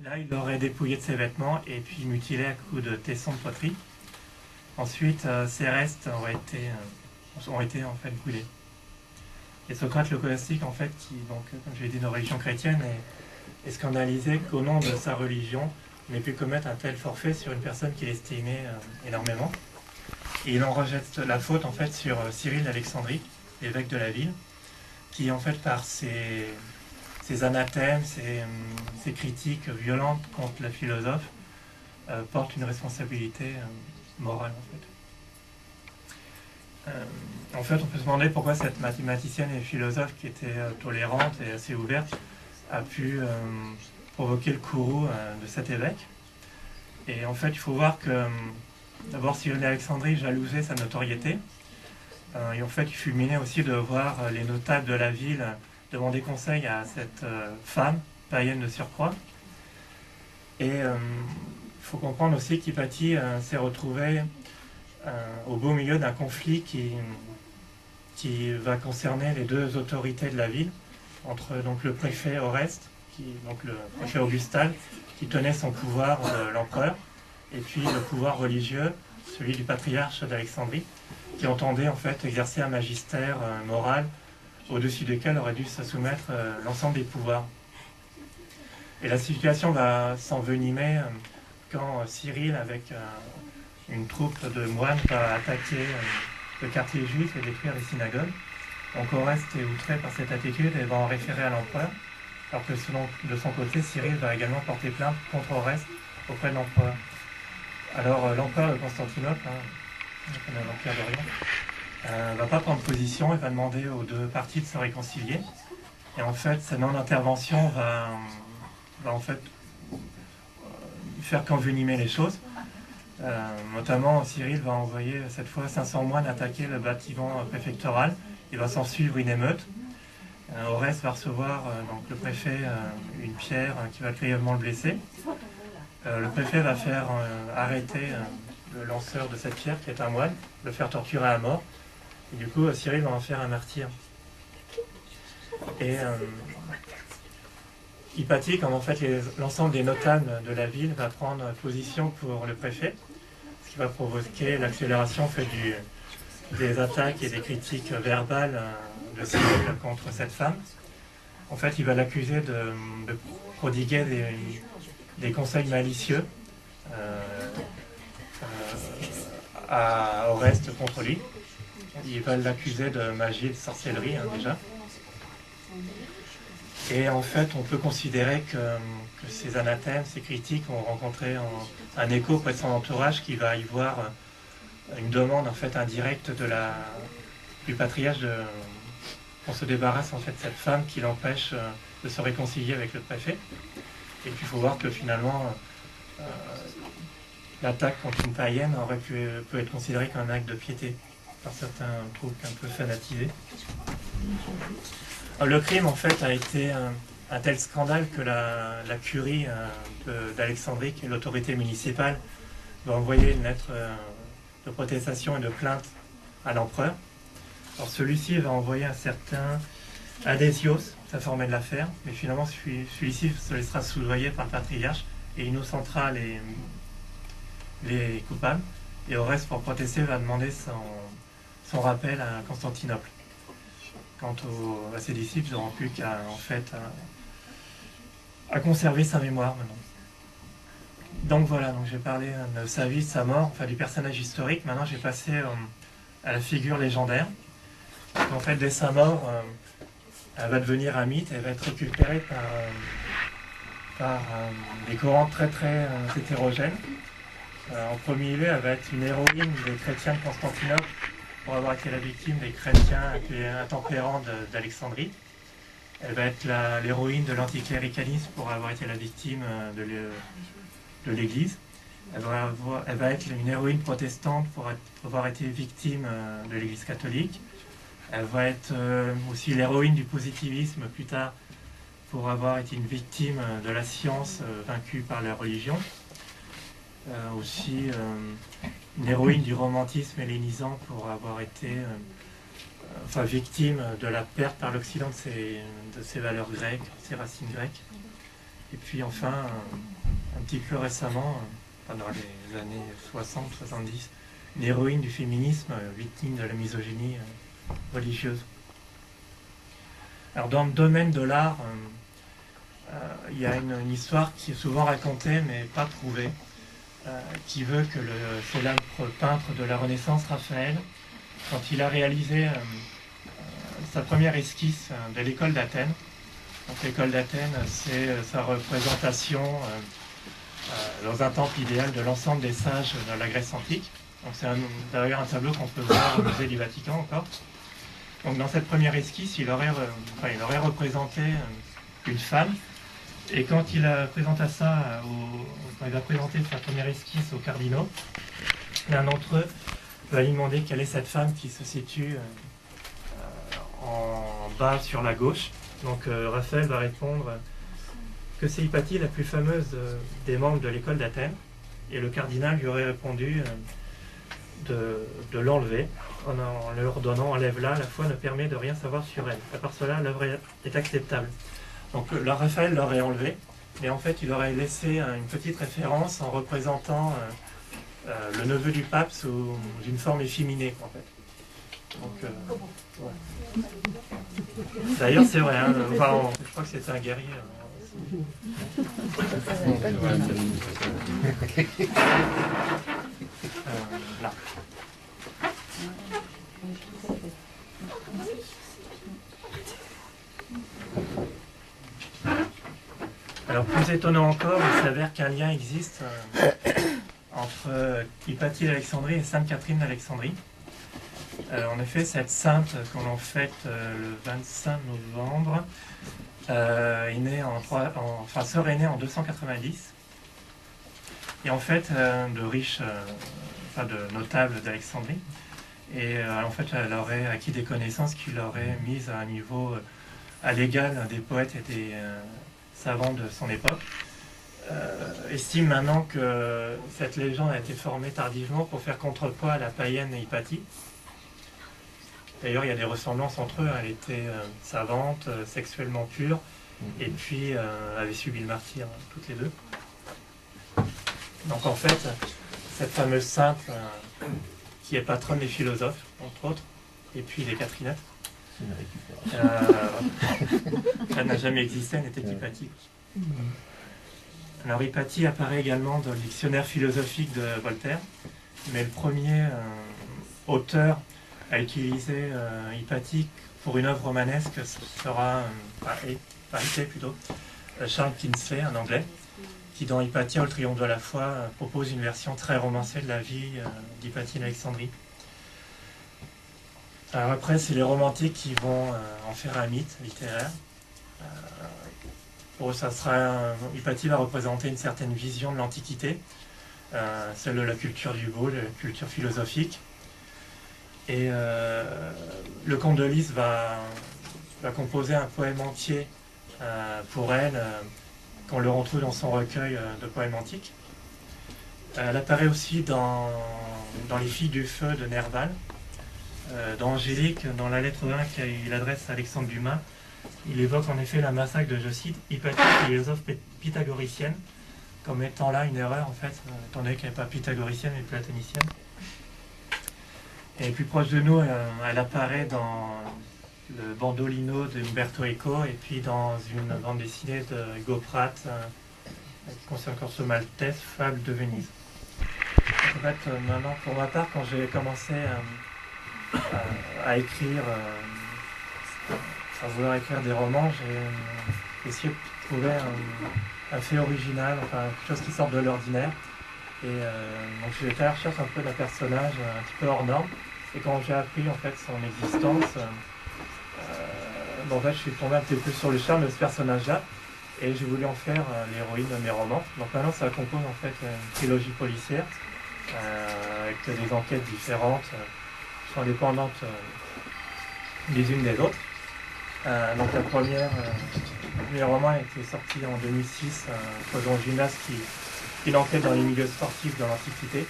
Là, il l'aurait dépouillé de ses vêtements et puis mutilé à coups de tesson de poterie. Ensuite, ses restes ont été en fait brûlés. Et Socrate le Scholastique, en fait, qui, donc, comme je l'ai dit, de religion chrétienne, est scandalisé qu'au nom de sa religion, il n'ait pu commettre un tel forfait sur une personne qu'il estimait énormément. Et il en rejette la faute en fait sur Cyril d'Alexandrie, l'évêque de la ville, qui en fait par ses anathèmes, ses critiques violentes contre le philosophe, porte une responsabilité morale en fait, on peut se demander pourquoi cette mathématicienne et philosophe qui était tolérante et assez ouverte a pu provoquer le courroux de cet évêque. Et en fait, il faut voir que d'abord Cyril d'Alexandrie jalousait sa notoriété. Et en fait, il fulminait aussi de voir les notables de la ville demander conseil à cette femme, païenne de surcroît. Et il faut comprendre aussi qu'Hypatie s'est retrouvé au beau milieu d'un conflit qui va concerner les deux autorités de la ville, entre donc, le préfet Oreste, donc le préfet Augustal, qui tenait son pouvoir de l'empereur, et puis le pouvoir religieux, celui du patriarche d'Alexandrie, qui entendait en fait exercer un magistère moral au-dessus desquels aurait dû se soumettre l'ensemble des pouvoirs. Et la situation va s'envenimer quand Cyril, avec une troupe de moines, va attaquer le quartier juif et détruire les synagogues. Donc Oreste est outré par cette attitude et va en référer à l'empereur, alors que de son côté, Cyril va également porter plainte contre Oreste auprès de l'empereur. Alors l'empereur de Constantinople, l'empire d'Orient, va pas prendre position et va demander aux deux parties de se réconcilier. Et en fait, sa non-intervention va en fait faire qu'envenimer les choses. Notamment, Cyril va envoyer cette fois 500 moines attaquer le bâtiment préfectoral. Il va s'en suivre une émeute. Oreste va recevoir donc le préfet une pierre qui va grièvement le blesser. Le préfet va faire arrêter le lanceur de cette pierre, qui est un moine, le faire torturer à mort. Et du coup, Cyril va en faire un martyr. Et Hypatie, comme en fait l'ensemble des notables de la ville, va prendre position pour le préfet, ce qui va provoquer l'accélération des attaques et des critiques verbales de Cyril contre cette femme. En fait, il va l'accuser de prodiguer des conseils malicieux à Oreste contre lui. Il va l'accuser de magie, de sorcellerie déjà. Et en fait, on peut considérer que ces anathèmes, ces critiques ont rencontré un écho auprès de son entourage, qui va y voir une demande en fait indirecte du patriarche qu'on se débarrasse en fait de cette femme qui l'empêche de se réconcilier avec le préfet. Et puis il faut voir que finalement l'attaque contre une païenne peut être considérée comme un acte de piété par certains troupes un peu fanatisés. Le crime en fait a été un tel scandale que la curie d'Alexandrie, qui est l'autorité municipale, va envoyer une lettre de protestation et de plainte à l'empereur. Alors celui-ci va envoyer un certain Adhésios s'informer de l'affaire, mais finalement celui-ci se laissera soudoyer par le patriarche et innocentera les coupables. Et Oreste, pour protester, va demander son rappel à Constantinople. Quant à ses disciples, ils n'auront plus qu'à à conserver sa mémoire maintenant. Donc voilà, donc j'ai parlé de sa vie, de sa mort, enfin du personnage historique. Maintenant j'ai passé à la figure légendaire. En fait, dès sa mort, elle va devenir un mythe, elle va être récupérée par des courants très très hétérogènes. En premier lieu, elle va être une héroïne des chrétiens de Constantinople, pour avoir été la victime des chrétiens intempérants d'Alexandrie. Elle va être l'héroïne de l'anticléricalisme pour avoir été la victime de l'Église. Elle va être une héroïne protestante pour avoir été victime de l'Église catholique. Elle va être aussi l'héroïne du positivisme plus tard pour avoir été une victime de la science vaincue par la religion. Aussi une héroïne du romantisme hellénisant pour avoir été victime de la perte par l'Occident de ses valeurs grecques, ses racines grecques. Et puis enfin, un petit peu récemment, pendant les années 60-70, une héroïne du féminisme, victime de la misogynie religieuse. Alors dans le domaine de l'art, il y a une histoire qui est souvent racontée mais pas prouvée, qui veut que le célèbre peintre de la Renaissance, Raphaël, quand il a réalisé sa première esquisse de l'école d'Athènes, donc l'école d'Athènes, c'est sa représentation dans un temple idéal de l'ensemble des sages de la Grèce antique. Donc c'est d'ailleurs un tableau qu'on peut voir au musée du Vatican encore. Donc dans cette première esquisse, il aurait représenté une femme. Et quand il a présenté ça, quand il a présenté sa première esquisse aux cardinaux, l'un d'entre eux va lui demander quelle est cette femme qui se situe en bas sur la gauche. Donc Raphaël va répondre que c'est Hypatie, la plus fameuse des membres de l'école d'Athènes. Et le cardinal lui aurait répondu de l'enlever en lui ordonnant enlève-la, la foi ne permet de rien savoir sur elle. À part cela, l'œuvre est acceptable. Donc Raphaël l'aurait enlevé, mais en fait il aurait laissé une petite référence en représentant le neveu du pape sous une forme efféminée en fait. Donc, ouais. D'ailleurs c'est vrai, hein, je crois que c'était un guerrier. Là. Alors plus étonnant encore, il s'avère qu'un lien existe entre Hypatie d'Alexandrie et Sainte Catherine d'Alexandrie. En effet, cette sainte qu'on fête le 25 novembre est née sœur aînée en 290. Et en fait, de notables d'Alexandrie. Et en fait, elle aurait acquis des connaissances qui l'auraient mise à un niveau à l'égal des poètes et des savants de son époque. Estime maintenant que cette légende a été formée tardivement pour faire contrepoids à la païenne Hypatie. D'ailleurs, il y a des ressemblances entre eux. Elle était savante, sexuellement pure, et puis avait subi le martyre, toutes les deux. Donc en fait, cette fameuse sainte qui est patronne des philosophes, entre autres, et puis des Catherinettes, elle n'a jamais existé, elle n'était qu'Hypatie. Alors Hypatie apparaît également dans le dictionnaire philosophique de Voltaire, mais le premier auteur à utiliser Hypatie pour une œuvre romanesque sera, Charles Kingsley, un Anglais, qui dans Hypatia, le triomphe de la foi, propose une version très romancée de la vie d'Hypatie d'Alexandrie. Alors après, c'est les romantiques qui vont en faire un mythe littéraire. Pour eux, Hypatie va représenter une certaine vision de l'Antiquité, celle de la culture du beau, de la culture philosophique. Et le comte de Lys va composer un poème entier pour elle, qu'on le retrouve dans son recueil de poèmes antiques. Elle apparaît aussi dans Les filles du feu de Nerval. Dans Angélique, dans la lettre 1 qu'il adresse à Alexandre Dumas, il évoque en effet la massacre de, je cite, Hypatie, philosophe pythagoricienne, comme étant là une erreur en fait, étant donné qu'elle n'est pas pythagoricienne mais platonicienne. Et plus proche de nous, elle apparaît dans le Bandolino de Umberto Eco et puis dans une bande dessinée de Hugo Pratt qui concerne Corso Maltese, Fable de Venise. En fait, maintenant, pour ma part, quand j'ai commencé à écrire, à vouloir écrire des romans, j'ai essayé de trouver un fait original, enfin quelque chose qui sorte de l'ordinaire. Et donc j'ai été à la recherche un peu d'un personnage un petit peu hors norme. Et quand j'ai appris en fait son existence, en fait, je suis tombé un petit peu sur le charme de ce personnage-là. Et j'ai voulu en faire l'héroïne de mes romans. Donc maintenant, ça compose en fait une trilogie policière avec des enquêtes différentes, qui sont indépendantes les unes des autres. Donc la première, le premier roman a été sorti en 2006, Poison Gymnase, qui enquête dans les milieux sportifs de l'Antiquité.